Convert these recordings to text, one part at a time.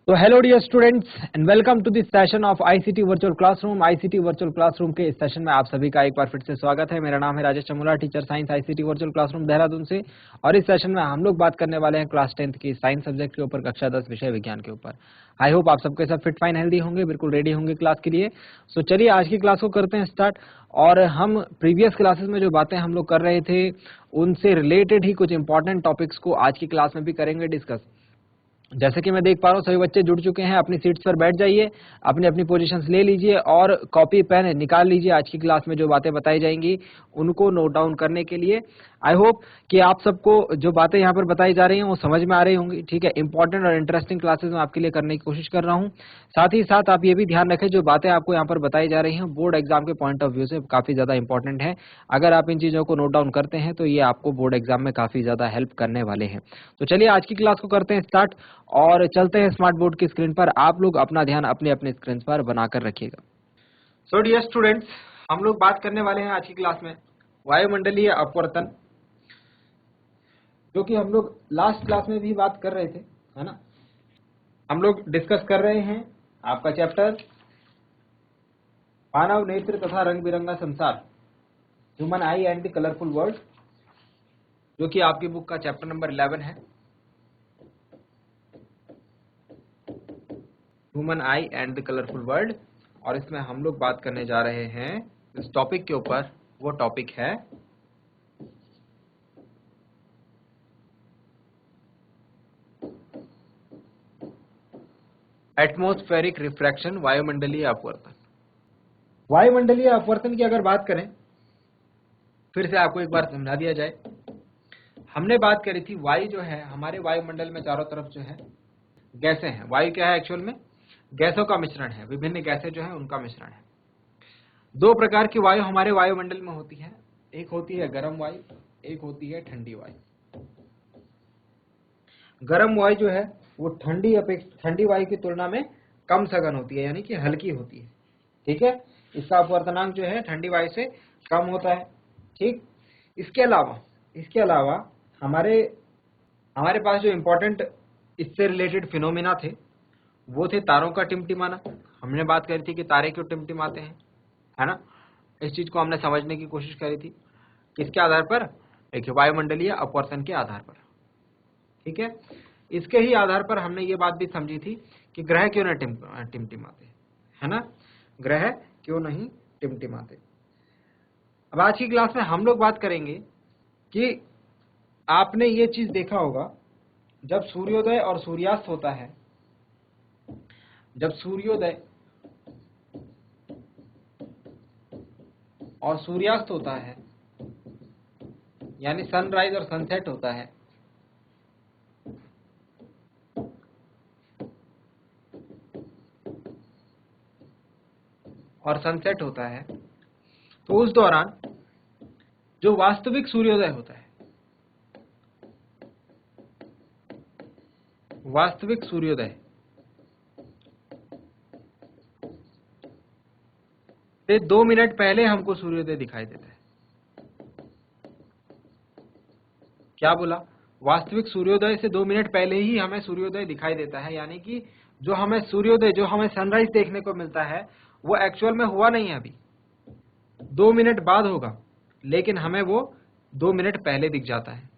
तो hello dear students and welcome to this session of ICT virtual classroom. ICT virtual classroom के इस session में आप सभी का एक बार फिर से स्वागत है। मेरा नाम है Rajesh Chamula, teacher science ICT virtual classroom Dehradun से। और इस सेशन में हम लोग बात करने वाले हैं क्लास 10th की साइंस सब्जेक्ट के ऊपर, कक्षा 10 विषय विज्ञान के ऊपर। आई होप आप सबके सब फिट फाइन हेल्दी होंगे, बिल्कुल रेडी होंगे क्लास के लिए। सो चलिए आज की क्लास को करते हैं स्टार्ट। और हम प्रीवियस क्लासेस में जो बातें हम लोग कर रहे थे उनसे रिलेटेड ही कुछ इंपॉर्टेंट टॉपिक्स को आज की क्लास में भी करेंगे डिस्कस। जैसे कि मैं देख पा रहा हूँ सभी बच्चे जुड़ चुके हैं। अपनी सीट्स पर बैठ जाइए, अपनी अपनी पोजीशंस ले लीजिए और कॉपी पेन निकाल लीजिए। आज की क्लास में जो बातें बताई जाएंगी उनको नोट डाउन करने के लिए। आई होप कि आप सबको जो बातें यहाँ पर बताई जा रही हैं वो समझ में आ रही होंगी। ठीक है, इंपॉर्टेंट और इंटरेस्टिंग क्लासेस मैं आपके लिए करने की कोशिश कर रहा हूँ। साथ ही साथ आप ये भी ध्यान रखें जो बातें आपको यहाँ पर बताई जा रही हैं बोर्ड एग्जाम के पॉइंट ऑफ व्यू से काफी ज्यादा इंपॉर्टेंट है। अगर आप इन चीजों को नोट डाउन करते हैं तो ये आपको बोर्ड एग्जाम में काफी ज्यादा हेल्प करने वाले हैं। तो चलिए आज की क्लास को करते हैं स्टार्ट और चलते हैं स्मार्ट बोर्ड की स्क्रीन पर। आप लोग अपना ध्यान अपने अपने स्क्रीन पर बनाकर रखिएगा। सो डियर स्टूडेंट्स, हम लोग बात करने वाले हैं आज की क्लास में वायुमंडलीय अपवर्तन, जो कि हम लोग लास्ट क्लास में भी बात कर रहे थे, है ना। हम लोग डिस्कस कर रहे हैं आपका चैप्टर मानव नेत्र तथा रंग बिरंगा संसार, human I and the colourful world, जो कि आपकी बुक का चैप्टर नंबर 11 है, human I and the colourful world. और इसमें हम लोग बात करने जा रहे हैं इस टॉपिक के ऊपर। वो टॉपिक है एटमॉस्फेरिक रिफ्रैक्शन, वायुमंडलीय अपवर्तन। वायुमंडलीय अपवर्तन की अगर बात करें, फिर से आपको एक बार समझा दिया जाए। हमने बात करी थी वायु जो है हमारे वायुमंडल में चारों तरफ जो है गैसें हैं। वायु क्या है एक्चुअल में? गैसों का मिश्रण है। विभिन्न गैसें जो है उनका मिश्रण है। दो प्रकार की वायु हमारे वायुमंडल में होती है, एक होती है गर्म वायु, एक होती है ठंडी वायु। गर्म वायु जो है वो ठंडी वायु की तुलना में कम सघन होती है, यानी कि हल्की होती है। ठीक है, इसका अपवर्तनांक जो है ठंडी वायु से कम होता है। ठीक, इसके अलावा हमारे हमारे पास जो इंपॉर्टेंट इससे रिलेटेड फिनोमिना थे वो थे तारों का टिमटिमाना। हमने बात करी थी कि तारे क्यों टिमटिमाते हैं, है ना। इस चीज को हमने समझने की कोशिश करी थी। किसके आधार पर? देखिए, वायुमंडलीय अपवर्तन के आधार पर। ठीक है, इसके ही आधार पर हमने ये बात भी समझी थी कि ग्रह क्यों नहीं टिमटिमाते, है ना। ग्रह क्यों नहीं टिमटिमाते। अब आज की क्लास में हम लोग बात करेंगे कि आपने ये चीज देखा होगा, जब सूर्योदय और सूर्यास्त होता है, जब सूर्योदय और सूर्यास्त होता है, यानी सनराइज और सनसेट होता है, और सनसेट होता है, तो उस दौरान जो वास्तविक सूर्योदय होता है, वास्तविक सूर्योदय से 2 मिनट पहले हमको सूर्योदय दिखाई देता है। क्या बोला? वास्तविक सूर्योदय से 2 मिनट पहले ही हमें सूर्योदय दिखाई देता है, यानी कि जो हमें सूर्योदय, जो हमें सनराइज देखने को मिलता है वो एक्चुअल में हुआ नहीं है, अभी 2 मिनट बाद होगा, लेकिन हमें वो 2 मिनट पहले दिख जाता है।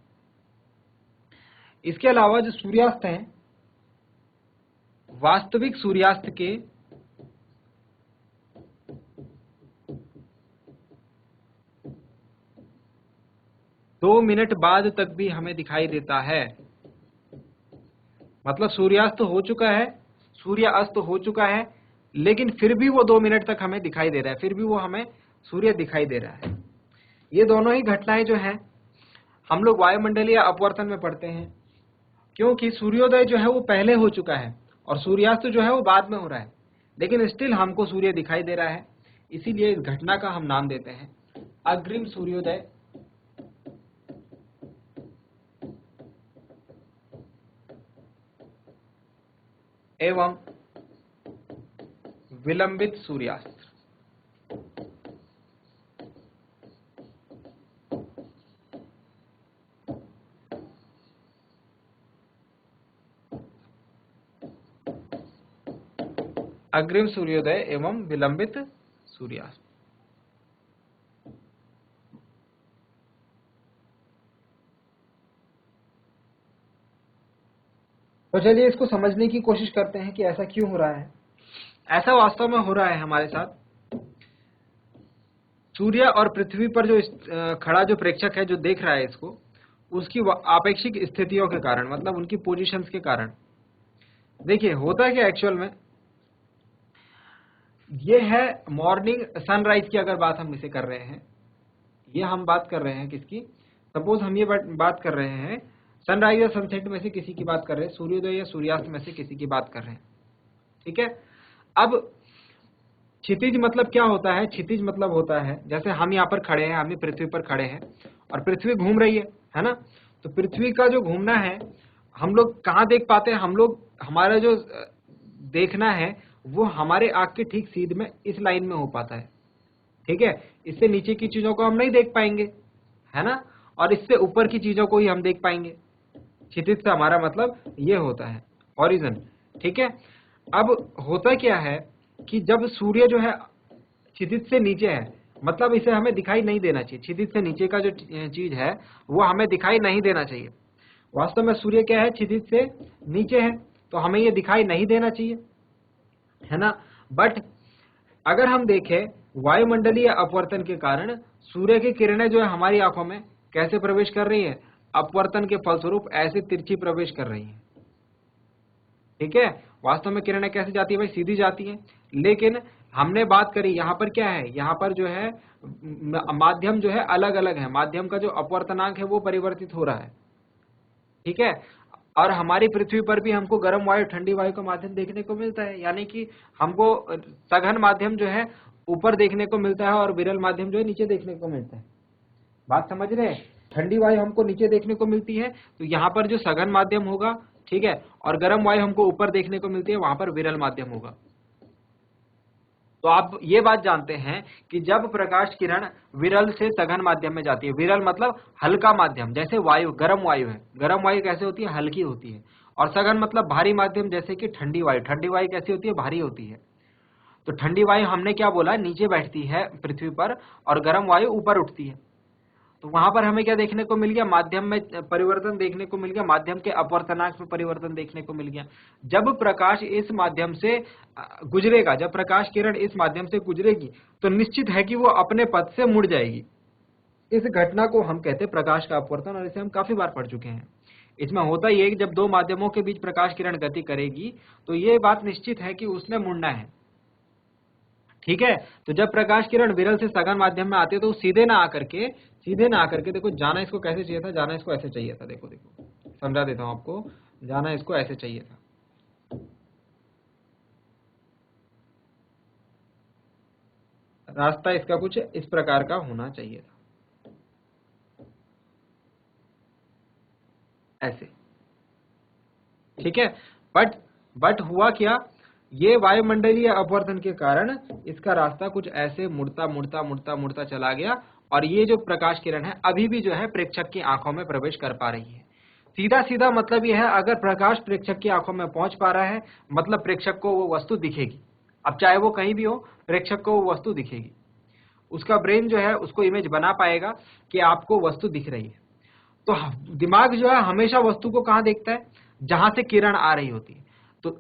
इसके अलावा जो सूर्यास्त है, वास्तविक सूर्यास्त के 2 मिनट बाद तक भी हमें दिखाई देता है। मतलब सूर्यास्त हो चुका है, सूर्य अस्त हो चुका है, लेकिन फिर भी वो 2 मिनट तक हमें दिखाई दे रहा है, फिर भी वो हमें सूर्य दिखाई दे रहा है। ये दोनों ही घटनाएं जो हैं हम लोग वायुमंडलीय अपवर्तन में पढ़ते हैं, क्योंकि सूर्योदय जो है वो पहले हो चुका है और सूर्यास्त जो है वो बाद में हो रहा है, लेकिन स्टिल हमको सूर्य दिखाई दे रहा है। इसीलिए इस घटना का हम नाम देते हैं अग्रिम सूर्योदय एवं विलंबित सूर्यास्त। अग्रिम सूर्योदय एवं विलंबित सूर्यास्त। तो चलिए इसको समझने की कोशिश करते हैं कि ऐसा क्यों हो रहा है। ऐसा वास्तव में हो रहा है हमारे साथ, सूर्य और पृथ्वी पर जो खड़ा जो प्रेक्षक है जो देख रहा है इसको, उसकी आपेक्षिक स्थितियों के कारण, मतलब उनकी पोजीशंस के कारण। देखिए होता है कि एक्चुअल में ये है मॉर्निंग सनराइज की अगर बात हम इसे कर रहे हैं, ये हम बात कर रहे हैं किसकी, सपोज हम ये बात कर रहे हैं सनराइज या सनसेट में से किसी की बात कर रहे हैं, सूर्योदय या सूर्यास्त में से किसी की बात कर रहे हैं, ठीक है। अब क्षितिज मतलब क्या होता है, क्षितिज मतलब होता है जैसे हम यहाँ पर खड़े हैं, हम पृथ्वी पर खड़े हैं और पृथ्वी घूम रही है ना। तो पृथ्वी का जो घूमना है हम लोग कहाँ देख पाते हैं, हम लोग हमारा जो देखना है वो हमारे आँख के ठीक सीध में इस लाइन में हो पाता है, ठीक है। इससे नीचे की चीजों को हम नहीं देख पाएंगे, है ना, और इससे ऊपर की चीजों को ही हम देख पाएंगे। क्षितिज से हमारा मतलब ये होता है हॉरिजन, ठीक है। अब होता क्या है कि जब सूर्य जो है क्षितिज से नीचे है, मतलब इसे हमें दिखाई नहीं देना चाहिए, क्षितिज से नीचे का जो चीज है वो हमें दिखाई नहीं देना चाहिए। वास्तव में सूर्य क्या है, क्षितिज से नीचे है, तो हमें ये दिखाई नहीं देना चाहिए, है ना। बट अगर हम देखें वायुमंडलीय अपवर्तन के कारण सूर्य की किरणें जो है हमारी आंखों में कैसे प्रवेश कर रही है, अपवर्तन के फलस्वरूप ऐसे तिरछी प्रवेश कर रही है, ठीक है। वास्तव में किरणें कैसे जाती है भाई, सीधी जाती है, लेकिन हमने बात करी यहाँ पर क्या है, यहाँ पर जो है माध्यम जो है अलग अलग है, माध्यम का जो अपवर्तनांक है वो परिवर्तित हो रहा है, ठीक है। और हमारी पृथ्वी पर भी हमको गर्म वायु ठंडी वायु का माध्यम देखने को मिलता है, यानी कि हमको सघन माध्यम जो है ऊपर देखने को मिलता है और विरल माध्यम जो है नीचे देखने को मिलता है। बात समझ रहे हैं, ठंडी वायु हमको नीचे देखने को मिलती है तो यहाँ पर जो सघन माध्यम होगा, ठीक है, और गर्म वायु हमको ऊपर देखने को मिलती है, वहां पर विरल माध्यम होगा। तो आप ये बात जानते हैं कि जब प्रकाश किरण विरल से सघन माध्यम में जाती है, विरल मतलब हल्का माध्यम, जैसे वायु गर्म वायु है, गर्म वायु कैसे होती है, हल्की होती है, और सघन मतलब भारी माध्यम, जैसे कि ठंडी वायु, ठंडी वायु कैसी होती है, भारी होती है। तो ठंडी वायु हमने क्या बोला, नीचे बैठती है पृथ्वी पर और गर्म वायु ऊपर उठती है। तो वहां पर हमें क्या देखने को मिल गया, माध्यम में परिवर्तन देखने को मिल गया, माध्यम के अपवर्तनांक में परिवर्तन देखने को मिल गया। जब प्रकाश इस माध्यम से गुजरेगा, जब प्रकाश किरण इस माध्यम से गुजरेगी तो निश्चित है कि वो अपने पथ से मुड़ जाएगी। इस घटना को हम कहते हैं प्रकाश का अपवर्तन, और इसे हम काफी बार पढ़ चुके हैं। इसमें होता ही है कि जब दो माध्यमों के बीच प्रकाश किरण गति करेगी तो ये बात निश्चित है कि उसने मुड़ना है, ठीक है। तो जब प्रकाश किरण विरल से सघन माध्यम में आती है तो सीधे ना आकर के देखो, जाना इसको कैसे चाहिए था, जाना इसको ऐसे चाहिए था, देखो समझा देता हूं आपको, जाना इसको ऐसे चाहिए था, रास्ता इसका कुछ इस प्रकार का होना चाहिए था, ऐसे, ठीक है। बट हुआ क्या, ये वायुमंडलीय अपवर्तन के कारण इसका रास्ता कुछ ऐसे मुड़ता मुड़ता मुड़ता मुड़ता चला गया, और ये जो प्रकाश किरण है अभी भी जो है प्रेक्षक की आंखों में प्रवेश कर पा रही है। सीधा सीधा मतलब यह है, अगर प्रकाश प्रेक्षक की आंखों में पहुंच पा रहा है मतलब प्रेक्षक को वो वस्तु दिखेगी। अब चाहे वो कहीं भी हो, प्रेक्षक को वो वस्तु दिखेगी, उसका ब्रेन जो है उसको इमेज बना पाएगा कि आपको वस्तु दिख रही है। तो दिमाग जो है हमेशा वस्तु को कहां देखता है, जहां से किरण आ रही होती है। तो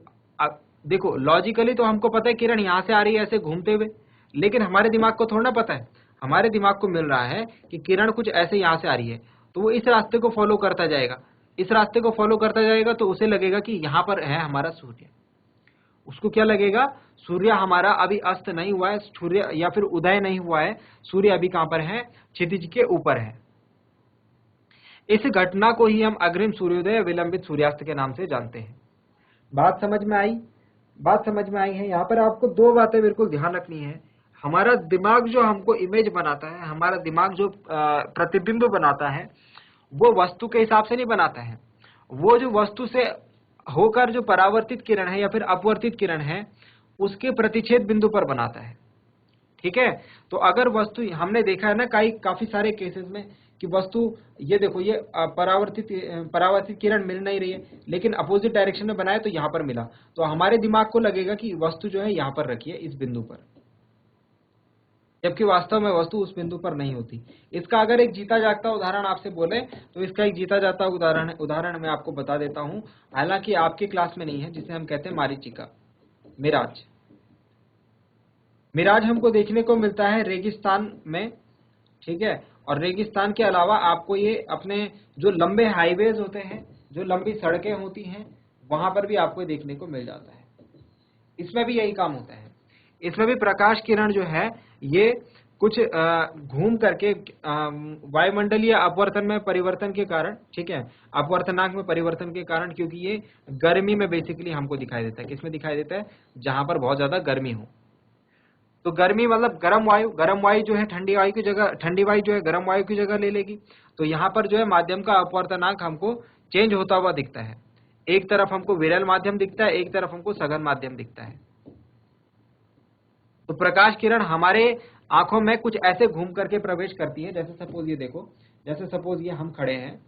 देखो लॉजिकली तो हमको पता है किरण यहां से आ रही है ऐसे घूमते हुए, लेकिन हमारे दिमाग को थोड़ा ना पता है, हमारे दिमाग को मिल रहा है कि किरण कुछ ऐसे यहां से आ रही है, तो वो इस रास्ते को फॉलो करता जाएगा, इस रास्ते को फॉलो करता जाएगा, तो उसे लगेगा कि यहां पर है हमारा सूर्य। उसको क्या लगेगा, सूर्य हमारा अभी अस्त नहीं हुआ है, सूर्य या फिर उदय नहीं हुआ है, सूर्य अभी कहां पर है, क्षितिज के ऊपर है। इस घटना को ही हम अग्रिम सूर्योदय विलंबित सूर्यास्त के नाम से जानते हैं। बात समझ में आई, बात समझ में आई है। यहाँ पर आपको दो बातें बिल्कुल ध्यान रखनी है। हमारा दिमाग जो हमको इमेज बनाता है, हमारा दिमाग जो प्रतिबिंब बनाता है, वो वस्तु के हिसाब से नहीं बनाता है, वो जो वस्तु से होकर जो परावर्तित किरण है या फिर अपवर्तित किरण है उसके प्रतिच्छेद बिंदु पर बनाता है, ठीक है। तो अगर वस्तु, हमने देखा है ना काफी सारे केसेस में कि वस्तु, ये देखो ये परावर्तित किरण मिल नहीं रही है, लेकिन अपोजिट डायरेक्शन में बनाए तो यहाँ पर मिला, तो हमारे दिमाग को लगेगा कि वस्तु जो है यहाँ पर रखी है इस बिंदु पर, जबकि वास्तव में वस्तु उस बिंदु पर नहीं होती। इसका अगर एक जीता जागता उदाहरण आपसे बोले तो इसका एक जीता जागता उदाहरण मैं आपको बता देता हूं, हालांकि आपके क्लास में नहीं है, जिसे हम कहते हैं मारीचिका, मिराज। मिराज हमको देखने को मिलता है रेगिस्तान में, ठीक है, और रेगिस्तान के अलावा आपको ये अपने जो लंबे हाईवेज होते हैं, जो लंबी सड़कें होती हैं, वहां पर भी आपको देखने को मिल जाता है। इसमें भी यही काम होता है, इसमें भी प्रकाश किरण जो है ये कुछ घूम करके वायुमंडलीय अपवर्तन में परिवर्तन के कारण, ठीक है, अपवर्तनांक में परिवर्तन के कारण, क्योंकि ये गर्मी में बेसिकली हमको दिखाई देता है। किसमें दिखाई देता है? जहां पर बहुत ज्यादा गर्मी हो। तो गर्मी मतलब गर्म वायु जो है ठंडी वायु की जगह, ठंडी वायु जो है गर्म वायु की जगह ले लेगी। तो यहाँ पर जो है माध्यम का अपवर्तनांक हमको चेंज होता हुआ दिखता है। एक तरफ हमको विरल माध्यम दिखता है, एक तरफ हमको सघन माध्यम दिखता है। तो प्रकाश किरण हमारे आंखों में कुछ ऐसे घूम करके प्रवेश करती है, जैसे सपोज ये देखो, जैसे सपोज ये हम खड़े हैं,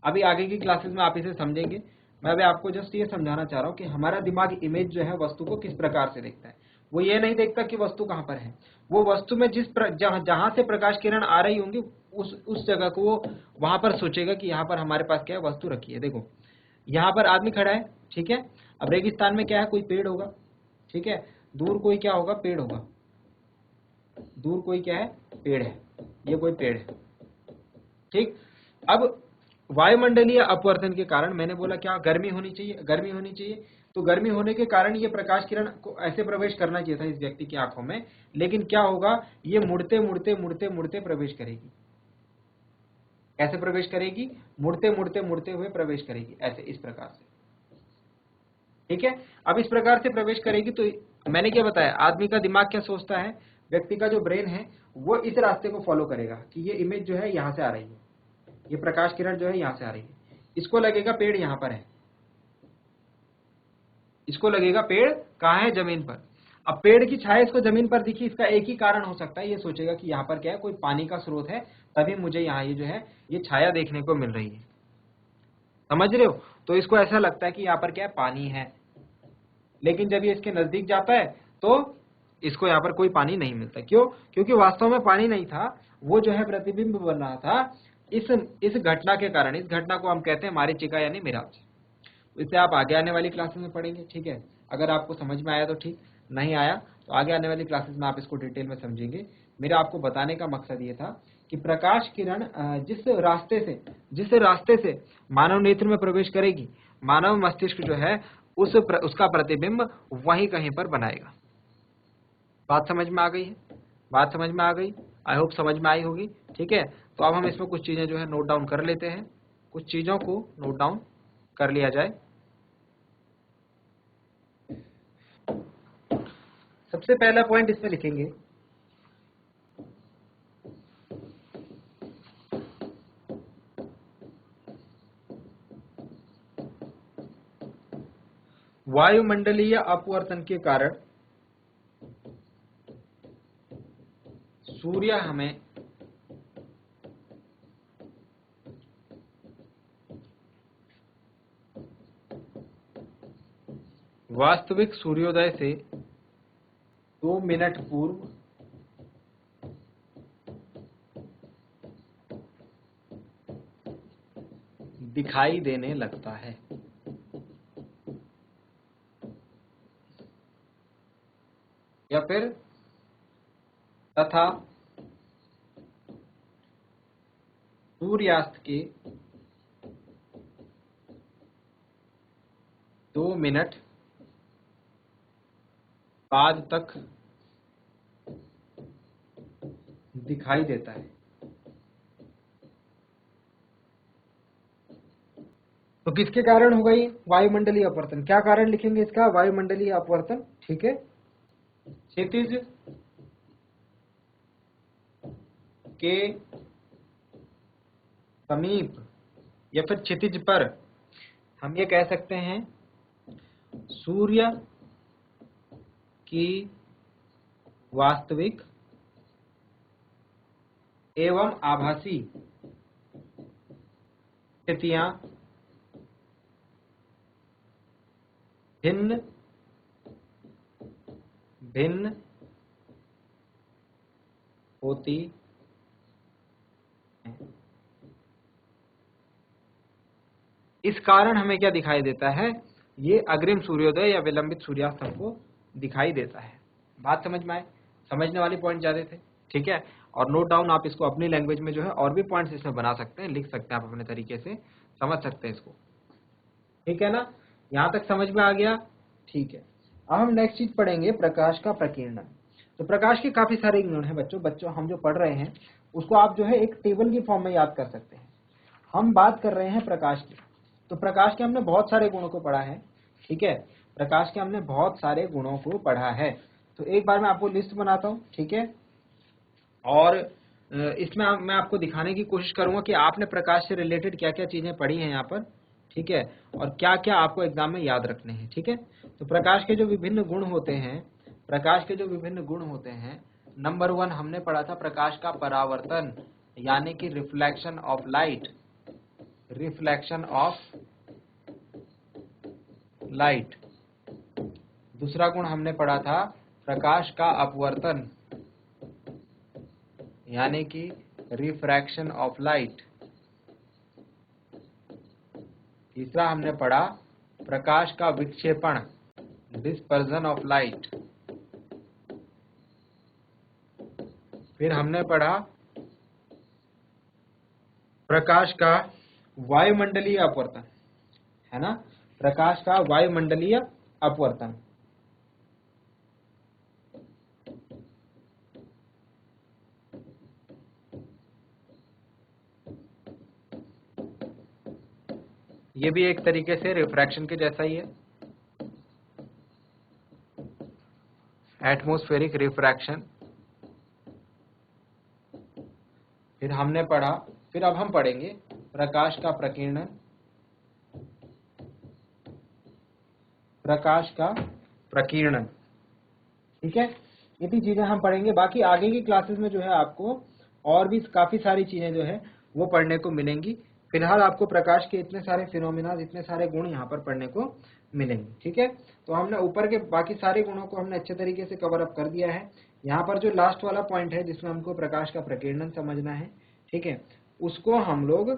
अभी आगे की क्लासेस में आप इसे समझेंगे। मैं अभी आपको जस्ट ये समझाना चाह रहा हूँ कि हमारा दिमाग इमेज जो है वस्तु को किस प्रकार से देखता है। वो ये नहीं देखता कि वस्तु कहाँ पर है, वो वस्तु में जहां से प्रकाश किरण आ रही होंगी उस जगह को वो वहां पर सोचेगा कि यहाँ पर हमारे पास क्या है, वस्तु रखी है। देखो यहाँ पर आदमी खड़ा है, ठीक है, अब रेगिस्तान में क्या है, कोई पेड़ होगा, ठीक है, दूर कोई क्या होगा, पेड़ होगा, दूर कोई क्या है, पेड़ है, ये कोई पेड़ है, ठीक। अब वायुमंडलीय अपवर्तन के कारण मैंने बोला क्या, गर्मी होनी चाहिए, गर्मी होनी चाहिए, तो गर्मी होने के कारण ये प्रकाश किरण को ऐसे प्रवेश करना चाहिए था इस व्यक्ति की आंखों में, लेकिन क्या होगा, ये मुड़ते मुड़ते मुड़ते मुड़ते प्रवेश करेगी। कैसे प्रवेश करेगी? मुड़ते मुड़ते मुड़ते हुए प्रवेश करेगी, ऐसे इस प्रकार से, ठीक है। अब इस प्रकार से प्रवेश करेगी तो मैंने क्या बताया, आदमी का दिमाग क्या सोचता है, व्यक्ति का जो ब्रेन है वो इस रास्ते को फॉलो करेगा कि ये इमेज जो है यहां से आ रही है, ये प्रकाश किरण जो है यहां से आ रही है, इसको लगेगा पेड़ यहां पर है, इसको लगेगा पेड़ कहां है, जमीन पर। अब पेड़ की छाया इसको जमीन पर दिखी, इसका एक ही कारण हो सकता है, ये सोचेगा कि यहाँ पर क्या है, कोई पानी का स्रोत है, तभी मुझे यहाँ ये जो है ये छाया देखने को मिल रही है। समझ रहे हो? तो इसको ऐसा लगता है कि यहाँ पर क्या है, पानी है, लेकिन जब ये इसके नजदीक जाता है तो इसको यहाँ पर कोई पानी नहीं मिलता। क्यों? क्योंकि वास्तव में पानी नहीं था, वो जो है प्रतिबिंब बन रहा था इस घटना के कारण। इस घटना को हम कहते हैं मारीचिका यानी मिराज। इसे आप आगे आने वाली क्लासेस में पढ़ेंगे, ठीक है। अगर आपको समझ में आया तो ठीक, नहीं आया तो आगे आने वाली क्लासेस में आप इसको डिटेल में समझेंगे। मेरा आपको बताने का मकसद ये था कि प्रकाश किरण जिस रास्ते से मानव नेत्र में प्रवेश करेगी, मानव मस्तिष्क जो है उसका प्रतिबिंब वहीं कहीं पर बनाएगा। बात समझ में आ गई है? बात समझ में आ गई? आई होप समझ में आई होगी, ठीक है। तो अब हम इसमें कुछ चीजें जो है नोट डाउन कर लेते हैं, कुछ चीजों को नोट डाउन कर लिया जाए। सबसे पहला पॉइंट इसमें लिखेंगे, वायुमंडलीय अपवर्तन के कारण सूर्य हमें वास्तविक सूर्योदय से 2 मिनट पूर्व दिखाई देने लगता है। या फिर तथा सूर्यास्त के 2 मिनट बाद तक दिखाई देता है। तो किसके कारण होगा ये वायुमंडलीय अपवर्तन? क्या कारण लिखेंगे इसका? वायुमंडलीय अपवर्तन, ठीक है। क्षितिज के समीप या फिर क्षितिज पर हम ये कह सकते हैं सूर्य की वास्तविक एवं आभासी स्थितियां भिन्न भिन्न होती हैं। इस कारण हमें क्या दिखाई देता है, ये अग्रिम सूर्योदय या विलंबित सूर्यास्त हमको दिखाई देता है। बात समझ में आए? समझने वाली पॉइंट ज्यादा थे, ठीक है। और नोट डाउन आप इसको अपनी लैंग्वेज में जो है और भी पॉइंट्स इसमें बना सकते हैं, लिख सकते हैं आप अपने तरीके से, समझ सकते हैं इसको, ठीक है ना। यहां तक समझ में आ गया? ठीक है। अब हम नेक्स्ट चीज पढ़ेंगे, प्रकाश का प्रकीर्णन। तो प्रकाश के काफी सारे गुण हैं बच्चों हम जो पढ़ रहे हैं उसको आप जो है एक टेबल की फॉर्म में याद कर सकते हैं। हम बात कर रहे हैं प्रकाश की, तो प्रकाश के हमने बहुत सारे गुणों को पढ़ा है, ठीक है। प्रकाश के हमने बहुत सारे गुणों को पढ़ा है। तो एक बार मैं आपको लिस्ट बनाता हूं, ठीक है। और इसमें मैं आपको दिखाने की कोशिश करूंगा कि आपने प्रकाश से रिलेटेड क्या क्या चीजें पढ़ी हैं यहाँ पर, ठीक है, और क्या क्या आपको एग्जाम में याद रखने हैं, ठीक है। तो प्रकाश के जो विभिन्न गुण होते हैं, प्रकाश के जो विभिन्न गुण होते हैं, नंबर 1 हमने पढ़ा था प्रकाश का परावर्तन, यानी कि reflection of light, reflection of light. दूसरा गुण हमने पढ़ा था प्रकाश का अपवर्तन, यानी कि रिफ्रैक्शन ऑफ लाइट। तीसरा हमने पढ़ा प्रकाश का विक्षेपण, डिस्पर्जन ऑफ लाइट। फिर हमने पढ़ा प्रकाश का वायुमंडलीय अपवर्तन, है ना, प्रकाश का वायुमंडलीय अपवर्तन। ये भी एक तरीके से रिफ्रैक्शन के जैसा ही है, एटमॉस्फेरिक रिफ्रैक्शन। फिर हमने पढ़ा, फिर अब हम पढ़ेंगे प्रकाश का प्रकीर्णन, प्रकाश का प्रकीर्णन, ठीक है। इतनी चीजें हम पढ़ेंगे। बाकी आगे की क्लासेस में जो है आपको और भी काफी सारी चीजें जो है वो पढ़ने को मिलेंगी। फिलहाल आपको प्रकाश के इतने सारे फिनोमिना, इतने सारे गुण यहाँ पर पढ़ने को मिलेंगे, ठीक है। तो हमने ऊपर के बाकी सारे गुणों को हमने अच्छे तरीके से कवर अप कर दिया है। यहाँ पर जो लास्ट वाला पॉइंट है जिसमें हमको प्रकाश का प्रकीर्णन समझना है, ठीक है, उसको हम लोग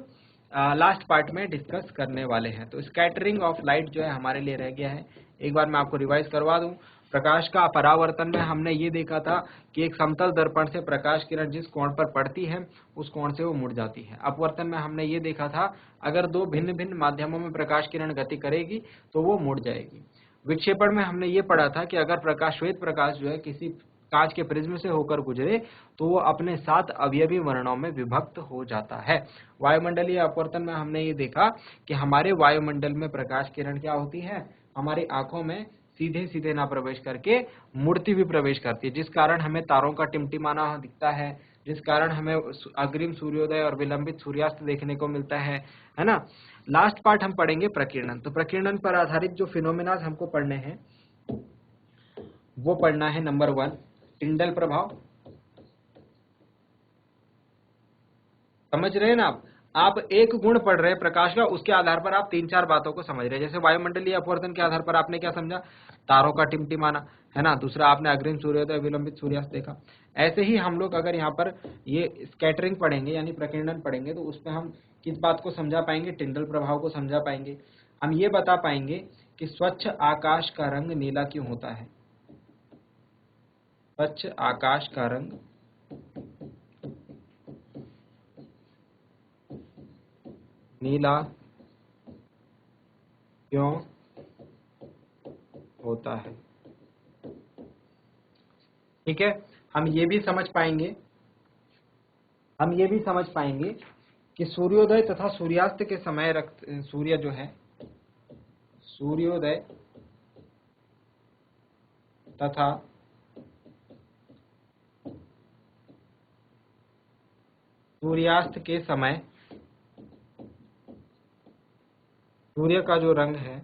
लास्ट पार्ट में डिस्कस करने वाले हैं। तो स्कैटरिंग ऑफ लाइट जो है हमारे लिए रह गया है। एक बार मैं आपको रिवाइज करवा दूं, प्रकाश का परावर्तन में हमने ये देखा था कि एक समतल दर्पण से प्रकाश किरण जिस कोण पर पड़ती है उस कोण से वो मुड़ जाती है। अपवर्तन में हमने ये देखा था अगर दो भिन्न भिन्न माध्यमों में प्रकाश किरण गति करेगी तो वो मुड़ जाएगी। विक्षेपण में हमने ये पढ़ा था कि अगर प्रकाश, श्वेत प्रकाश जो है किसी कांच के प्रिज्म से होकर गुजरे तो वो अपने 7 अवयवी वर्णों में विभक्त हो जाता है। वायुमंडलीय अपवर्तन में हमने ये देखा कि हमारे वायुमंडल में प्रकाश किरण क्या होती है, हमारी आंखों में सीधे सीधे ना प्रवेश करके मुड़ती हुई प्रवेश करती है, जिस कारण हमें तारों का टिमटिमाना दिखता है, जिस कारण हमें अग्रिम सूर्योदय और विलंबित सूर्यास्त देखने को मिलता है ना। लास्ट पार्ट हम पढ़ेंगे प्रकीर्णन। तो प्रकीर्णन पर आधारित जो फिनोमिना हमको पढ़ने हैं वो पढ़ना है नंबर 1 टिंडल प्रभाव। समझ रहे हैं ना आप एक गुण पढ़ रहे हैं प्रकाश का, उसके आधार पर आप 3-4 बातों को समझ रहे हैं। जैसे वायुमंडलीय अपवर्तन के आधार पर आपने क्या समझा, तारों का टिमटिमाना, है ना। दूसरा आपने अग्रिम सूर्योदय विलंबित सूर्यास्त देखा। ऐसे ही हम लोग अगर यहाँ पर ये स्कैटरिंग पढ़ेंगे यानी प्रकीर्णन पढ़ेंगे तो उसमें हम किस बात को समझा पाएंगे, टिंडल प्रभाव को समझा पाएंगे। हम ये बता पाएंगे कि स्वच्छ आकाश का रंग नीला क्यों होता है, स्वच्छ आकाश का रंग नीला क्यों होता है, ठीक है। हम ये भी समझ पाएंगे कि सूर्योदय तथा सूर्यास्त के समय सूर्य जो है, सूर्योदय तथा सूर्यास्त के समय सूर्य का जो रंग है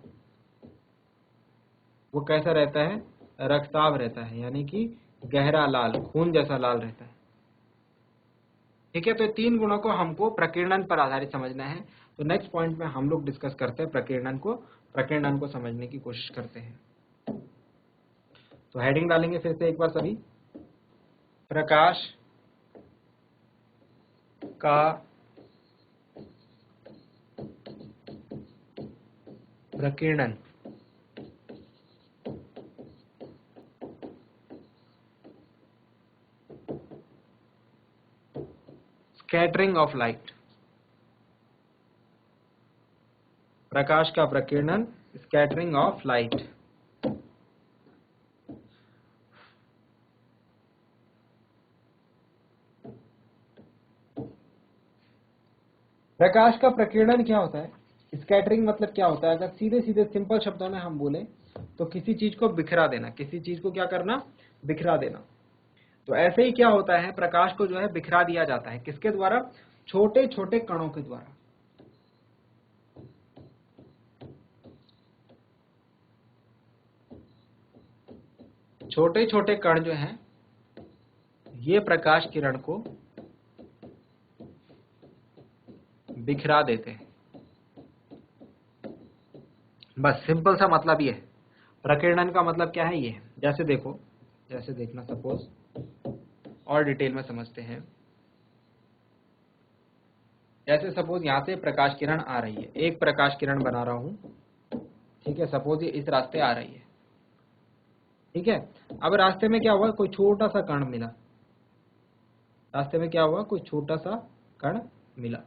वो कैसा रहता है, रक्तसाव रहता है, यानी कि गहरा लाल, खून जैसा लाल रहता है। ठीक है, तो 3 गुणों को हमको प्रकीर्णन पर आधारित समझना है। तो नेक्स्ट पॉइंट में हम लोग डिस्कस करते हैं प्रकीर्णन को समझने की कोशिश करते हैं। तो हेडिंग डालेंगे फिर से एक बार सभी, प्रकाश का प्रकीर्णन। Scattering of light. प्रकाश का प्रकीर्णन, स्कैटरिंग ऑफ लाइट। प्रकाश का प्रकीर्णन क्या होता है, स्कैटरिंग मतलब क्या होता है, अगर सीधे सीधे सिंपल शब्दों में हम बोले तो किसी चीज को बिखरा देना, किसी चीज को क्या करना, बिखरा देना। तो ऐसे ही क्या होता है, प्रकाश को जो है बिखरा दिया जाता है, किसके द्वारा, छोटे छोटे कणों के द्वारा। छोटे छोटे कण जो हैं ये प्रकाश किरण को बिखरा देते हैं। बस सिंपल सा मतलब ये है, प्रकीर्णन का मतलब क्या है, ये है। जैसे देखो, जैसे देखना, सपोज और डिटेल में समझते हैं। जैसे सपोज यहां से प्रकाश किरण आ रही है, एक प्रकाश किरण बना रहा हूं, ठीक है, सपोज ये इस रास्ते आ रही है, ठीक है। अब रास्ते में क्या हुआ, कोई छोटा सा कण मिला, रास्ते में क्या हुआ, कोई छोटा सा कण मिला।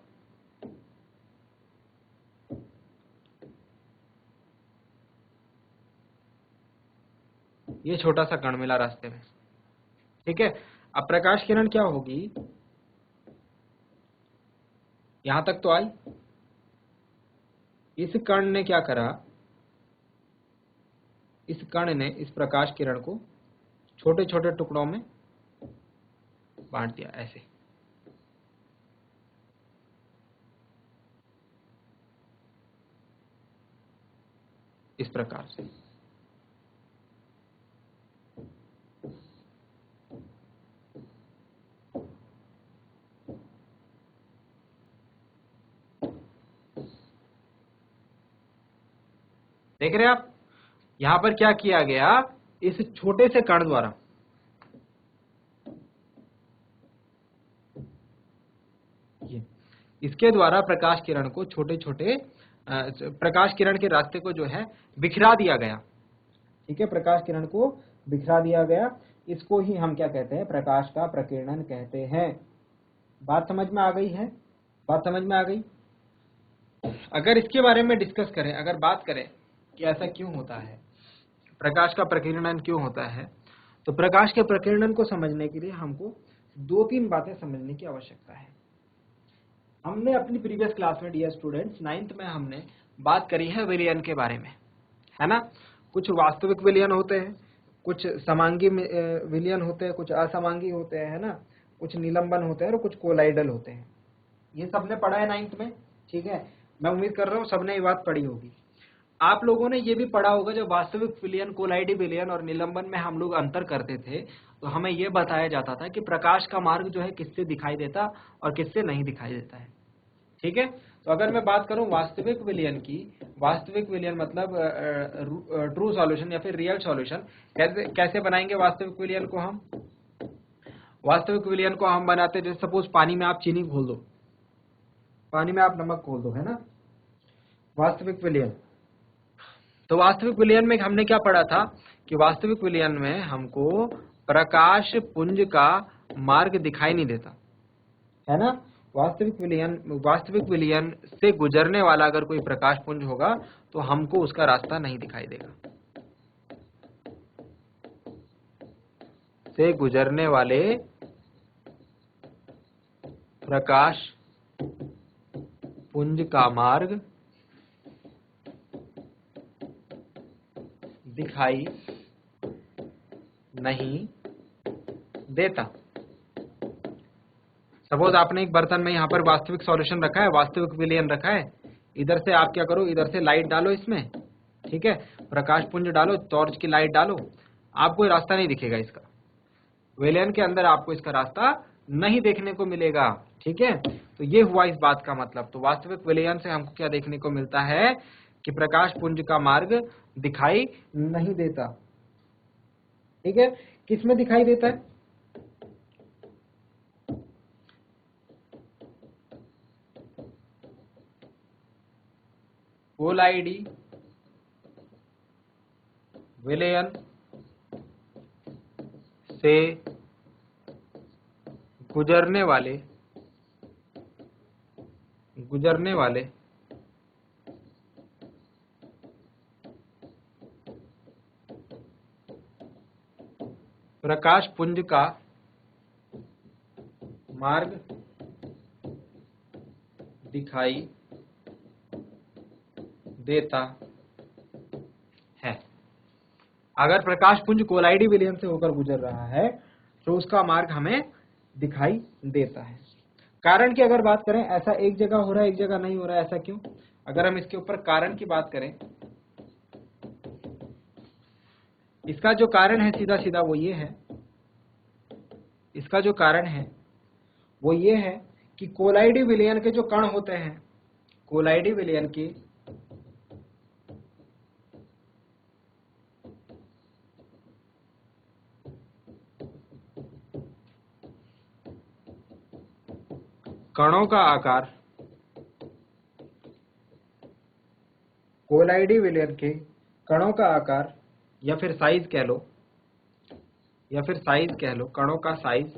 ये छोटा सा कण मिला रास्ते में, ठीक है। अब प्रकाश किरण क्या होगी, यहां तक तो आई, इस कण ने क्या करा, इस कण ने इस प्रकाश किरण को छोटे छोटे टुकड़ों में बांट दिया, ऐसे। इस प्रकार से देख रहे हैं आप, यहां पर क्या किया गया, इस छोटे से कण द्वारा, ये इसके द्वारा प्रकाश किरण को छोटे छोटे, प्रकाश किरण के रास्ते को जो है बिखरा दिया गया, ठीक है, प्रकाश किरण को बिखरा दिया गया। इसको ही हम क्या कहते हैं, प्रकाश का प्रकीर्णन कहते हैं। बात समझ में आ गई है, बात समझ में आ गई। अगर इसके बारे में डिस्कस करें, अगर बात करें कि ऐसा क्यों होता है, प्रकाश का प्रकीर्णन क्यों होता है, तो प्रकाश के प्रकीर्णन को समझने के लिए हमको 2-3 बातें समझने की आवश्यकता है। हमने अपनी प्रीवियस क्लास में, डियर स्टूडेंट्स, 9th में हमने बात करी है विलयन के बारे में, है ना। कुछ वास्तविक विलयन होते हैं, कुछ समांगी विलयन होते हैं, कुछ असमांगी होते हैं, है ना, कुछ निलंबन होते हैं और कुछ कोलाइडल होते हैं। ये सबने पढ़ा है 9th में, ठीक है। मैं उम्मीद कर रहा हूँ सबने ये बात पढ़ी होगी। आप लोगों ने ये भी पढ़ा होगा, जब वास्तविक विलयन, कोलाइडी विलयन और निलंबन में हम लोग अंतर करते थे तो हमें यह बताया जाता था कि प्रकाश का मार्ग जो है किससे दिखाई देता और किससे नहीं दिखाई देता है, ठीक है। तो अगर मैं बात करूं वास्तविक विलयन की, वास्तविक विलयन मतलब ट्रू सॉल्यूशन या फिर रियल सॉल्यूशन, कैसे बनाएंगे वास्तविक विलयन को हम, वास्तविक विलयन को हम बनाते, जैसे सपोज पानी में आप चीनी घोल दो, पानी में आप नमक घोल दो, है ना, वास्तविक विलयन। तो वास्तविक विलयन में हमने क्या पढ़ा था कि वास्तविक विलयन में हमको प्रकाश पुंज का मार्ग दिखाई नहीं देता, है ना। वास्तविक विलयन से गुजरने वाला अगर कोई प्रकाश पुंज होगा तो हमको उसका रास्ता नहीं दिखाई देगा। से गुजरने वाले प्रकाश पुंज का मार्ग दिखाई नहीं देता। सपोज आपने एक बर्तन में यहाँ पर वास्तविक सॉल्यूशन रखा है, वास्तविक विलयन रखा है, इधर से आप क्या करो, इधर से लाइट डालो इसमें, ठीक है, प्रकाश पुंज डालो, टॉर्च की लाइट डालो, आपको रास्ता नहीं दिखेगा इसका, विलयन के अंदर आपको इसका रास्ता नहीं देखने को मिलेगा, ठीक है, तो ये हुआ इस बात का मतलब। तो वास्तविक विलयन से हमको क्या देखने को मिलता है कि प्रकाश पुंज का मार्ग दिखाई नहीं देता। ठीक है, किस में दिखाई देता है? कोलाइडी विलयन से गुजरने वाले प्रकाश पुंज का मार्ग दिखाई देता है। अगर प्रकाश पुंज कोलाइडी विलयन से होकर गुजर रहा है तो उसका मार्ग हमें दिखाई देता है। कारण की अगर बात करें, ऐसा एक जगह हो रहा है एक जगह नहीं हो रहा है, ऐसा क्यों? अगर हम इसके ऊपर कारण की बात करें, इसका जो कारण है सीधा सीधा वो ये है, इसका जो कारण है वो ये है कि कोलाइडी विलयन के जो कण होते हैं, कोलाइडी विलयन के कणों का आकार, कोलाइडी विलयन के कणों का आकार या फिर साइज कह लो, कणों का साइज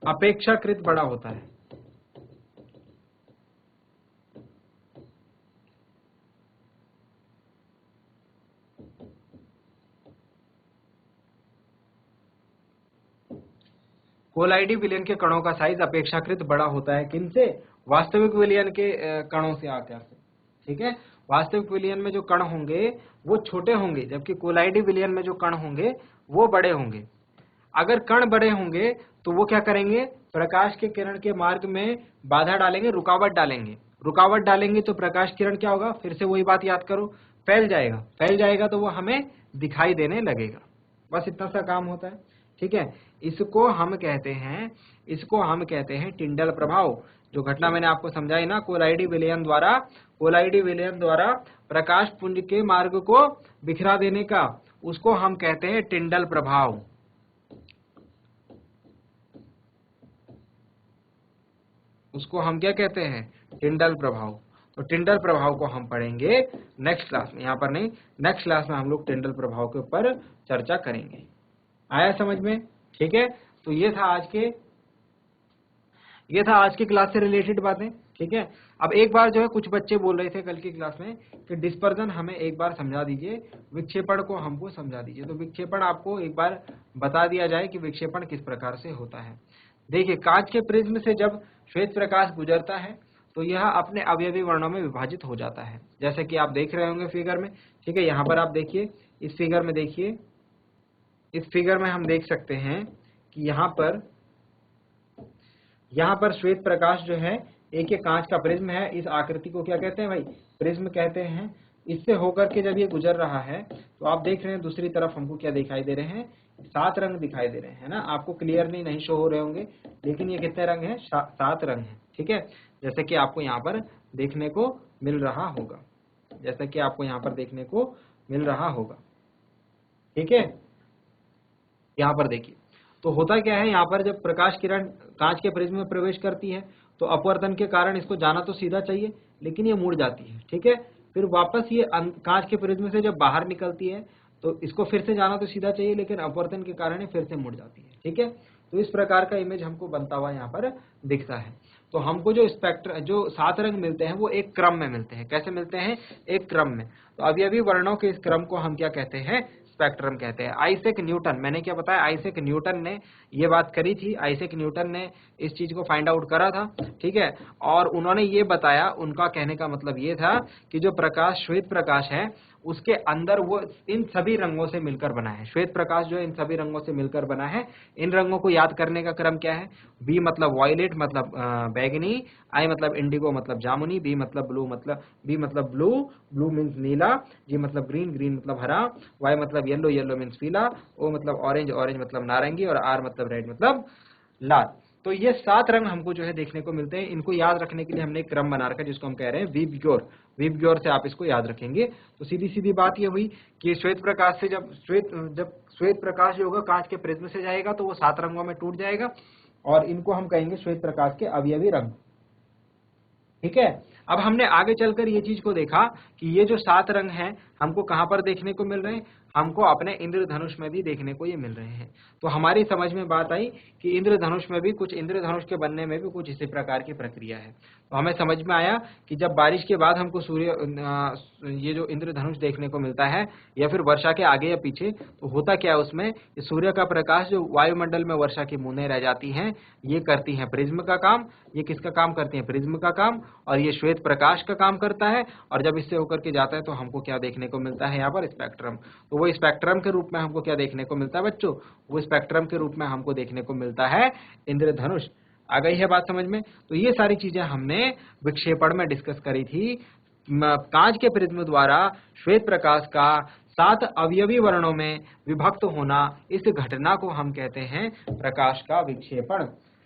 अपेक्षाकृत बड़ा होता है। कोलाइडी विलयन के कणों का साइज अपेक्षाकृत बड़ा होता है, किनसे? वास्तविक विलयन के कणों से आकर से। ठीक है, वास्तविक विलयन में जो कण होंगे वो छोटे होंगे, जबकि कोलाइडी विलयन में जो कण होंगे वो बड़े होंगे। अगर कण बड़े होंगे तो वो क्या करेंगे? प्रकाश के किरण के मार्ग में बाधा डालेंगे, रुकावट डालेंगे तो प्रकाश किरण क्या होगा? फिर से वही बात याद करो, फैल जाएगा तो वो हमें दिखाई देने लगेगा। बस इतना सा काम होता है। ठीक है, इसको हम कहते हैं टिंडल प्रभाव। जो घटना मैंने आपको समझाई ना, कोलाइडी विलयन द्वारा प्रकाश पुंज के मार्ग को बिखरा देने का, उसको हम कहते हैं टिंडल प्रभाव। उसको हम क्या कहते हैं? टिंडल प्रभाव। तो टिंडल प्रभाव को हम पढ़ेंगे नेक्स्ट क्लास में, यहाँ पर नहीं, नेक्स्ट क्लास में हम लोग टिंडल प्रभाव के ऊपर चर्चा करेंगे। आया समझ में? ठीक है, तो ये था आज के क्लास से रिलेटेड बातें। ठीक है, अब एक बार जो है कुछ बच्चे बोल रहे थे कल की क्लास में कि डिस्पर्जन हमें एक बार समझा दीजिए, विक्षेपण को हमको समझा दीजिए। तो विक्षेपण आपको एक बार बता दिया जाए कि विक्षेपण किस प्रकार से होता है। देखिए, कांच के प्रिज्म से जब श्वेत प्रकाश गुजरता है तो यह अपने अवयवी वर्णों में विभाजित हो जाता है, जैसे कि आप देख रहे होंगे फिगर में। ठीक है, यहाँ पर आप देखिए, इस फिगर में देखिए, इस फिगर में हम देख सकते हैं कि यहाँ पर श्वेत प्रकाश जो है एक कांच का प्रिज्म है। इस आकृति को क्या कहते हैं भाई? प्रिज्म कहते हैं। इससे होकर के जब ये गुजर रहा है तो आप देख रहे हैं दूसरी तरफ हमको क्या दिखाई दे रहे हैं? 7 रंग दिखाई दे रहे हैं, है ना। आपको क्लियरली नहीं शो हो रहे होंगे, लेकिन ये कितने रंग हैं? 7 रंग हैं। ठीक है, जैसे कि आपको यहाँ पर देखने को मिल रहा होगा, ठीक है। यहाँ पर देखिए, तो होता क्या है, यहाँ पर जब प्रकाश किरण कांच के प्रिज्म में प्रवेश करती है तो अपवर्तन के कारण इसको जाना तो सीधा चाहिए, लेकिन ये मुड़ जाती है। ठीक है, फिर वापस ये कांच के प्रिज्म से जब बाहर निकलती है तो इसको फिर से जाना तो सीधा चाहिए, लेकिन अपवर्तन के कारण ये फिर से मुड़ जाती है। ठीक है, तो इस प्रकार का इमेज हमको बनता हुआ यहाँ पर दिखता है। तो हमको जो 7 रंग मिलते हैं वो एक क्रम में मिलते हैं। कैसे मिलते हैं? एक क्रम में। तो अवयवी वर्णों के इस क्रम को हम क्या कहते हैं? स्पेक्ट्रम कहते हैं। आइजैक न्यूटन, मैंने क्या बताया? आइजैक न्यूटन ने ये बात करी थी, आइजैक न्यूटन ने इस चीज को फाइंड आउट करा था। ठीक है, और उन्होंने ये बताया, उनका कहने का मतलब ये था कि जो प्रकाश, श्वेत प्रकाश है, उसके अंदर वो इन सभी रंगों से मिलकर बना है। श्वेत प्रकाश जो है इन सभी रंगों से मिलकर बना है। इन रंगों को याद करने का क्रम क्या है? बी मतलब वॉयलेट मतलब बैगनी, आई मतलब इंडिगो मतलब जामुनी, बी मतलब ब्लू, ब्लू मीन्स नीला, जी मतलब ग्रीन, ग्रीन मतलब हरा, वाई मतलब येलो, येलो मीन्स पीला, ओ मतलब ऑरेंज, ऑरेंज मतलब नारंगी, और आर मतलब रेड मतलब लाल। तो ये 7 रंग हमको जो है देखने को मिलते हैं। इनको याद रखने के लिए हमने एक क्रम बना रखा है जिसको हम कह रहे हैं विबग्योर। विबग्योर से आप इसको याद रखेंगे। तो सीधी सीधी बात ये हुई कि श्वेत प्रकाश से जब श्वेत प्रकाश जो होगा कांच के प्रिज्म से जाएगा तो वो 7 रंगों में टूट जाएगा, और इनको हम कहेंगे श्वेत प्रकाश के अवयवी रंग। ठीक है। अब हमने आगे चलकर ये चीज को देखा कि ये जो 7 रंग हैं हमको कहां पर देखने को मिल रहे हैं? हमको अपने इंद्रधनुष में भी देखने को ये मिल रहे हैं। तो हमारी समझ में बात आई कि इंद्रधनुष में भी कुछ, इंद्रधनुष के बनने में भी कुछ इसी प्रकार की प्रक्रिया है। तो हमें समझ में आया कि जब बारिश के बाद हमको ये जो इंद्रधनुष देखने को मिलता है या फिर वर्षा के आगे या पीछे, तो होता क्या है उसमें, सूर्य का प्रकाश जो वायुमंडल में वर्षा की बूंदें रह जाती हैं, ये करती हैं प्रिज्म का काम। ये किसका काम करती हैं? प्रिज्म का काम। और ये श्वेत प्रकाश का काम करता है, और जब इससे होकर के जाता है तो हमको क्या देखने को मिलता है? यहाँ पर स्पेक्ट्रम। तो वो स्पेक्ट्रम के रूप में हमको क्या देखने को मिलता है बच्चों? वो स्पेक्ट्रम के रूप में हमको देखने को मिलता है इंद्रधनुष। आ गई है बात समझ में? तो ये सारी चीजें हमने विक्षेपण में डिस्कस करी थी। कांच के प्रिज्म द्वारा श्वेत प्रकाश का 7 अवयवी वर्णों में विभक्त होना, इस घटना को हम कहते हैं प्रकाश का विक्षेपण।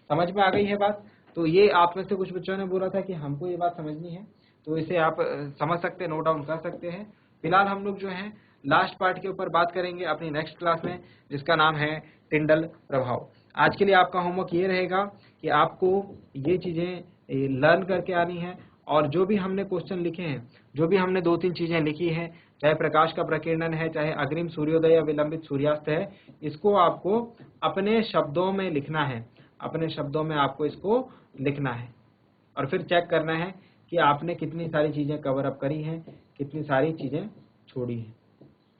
समझ में आ गई है बात? तो ये आप में से कुछ बच्चों ने बोला था कि हमको ये बात समझनी है, तो इसे आप समझ सकते हैं, नोट डाउन कर सकते हैं। फिलहाल हम लोग जो है लास्ट पार्ट के ऊपर बात करेंगे अपनी नेक्स्ट क्लास में, जिसका नाम है टिंडल प्रभाव। आज के लिए आपका होमवर्क ये रहेगा कि आपको ये चीजें लर्न करके आनी है, और जो भी हमने क्वेश्चन लिखे हैं, जो भी हमने 2-3 चीजें लिखी हैं, चाहे प्रकाश का प्रकीर्णन है, चाहे अग्रिम सूर्योदय या विलंबित सूर्यास्त है, इसको आपको अपने शब्दों में लिखना है। अपने शब्दों में आपको इसको लिखना है, और फिर चेक करना है कि आपने कितनी सारी चीजें कवर अप करी हैं, कितनी सारी चीजें छोड़ी हैं।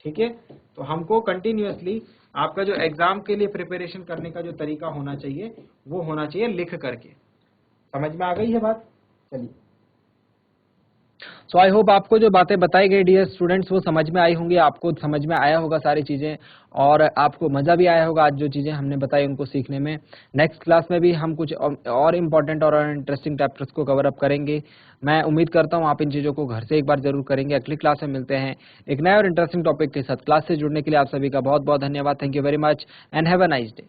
ठीक है। तो हमको कंटिन्यूअसली आपका जो एग्जाम के लिए प्रिपरेशन करने का जो तरीका होना चाहिए, वो होना चाहिए लिख करके। समझ में आ गई है बात? चलिए, सो आई होप आपको जो बातें बताई गई डियर स्टूडेंट्स वो समझ में आई होंगी, आपको समझ में आया होगा सारी चीजें, और आपको मजा भी आया होगा आज जो चीजें हमने बताई उनको सीखने में। नेक्स्ट क्लास में भी हम कुछ और इम्पोर्टेंट और इंटरेस्टिंग चैप्टर्स को कवर अप करेंगे। मैं उम्मीद करता हूँ आप इन चीजों को घर से एक बार जरूर करेंगे। अगली क्लास में मिलते हैं एक नए और इंटरेस्टिंग टॉपिक के साथ। क्लास से जुड़ने के लिए आप सभी का बहुत बहुत धन्यवाद। Thank you very much and have a nice day.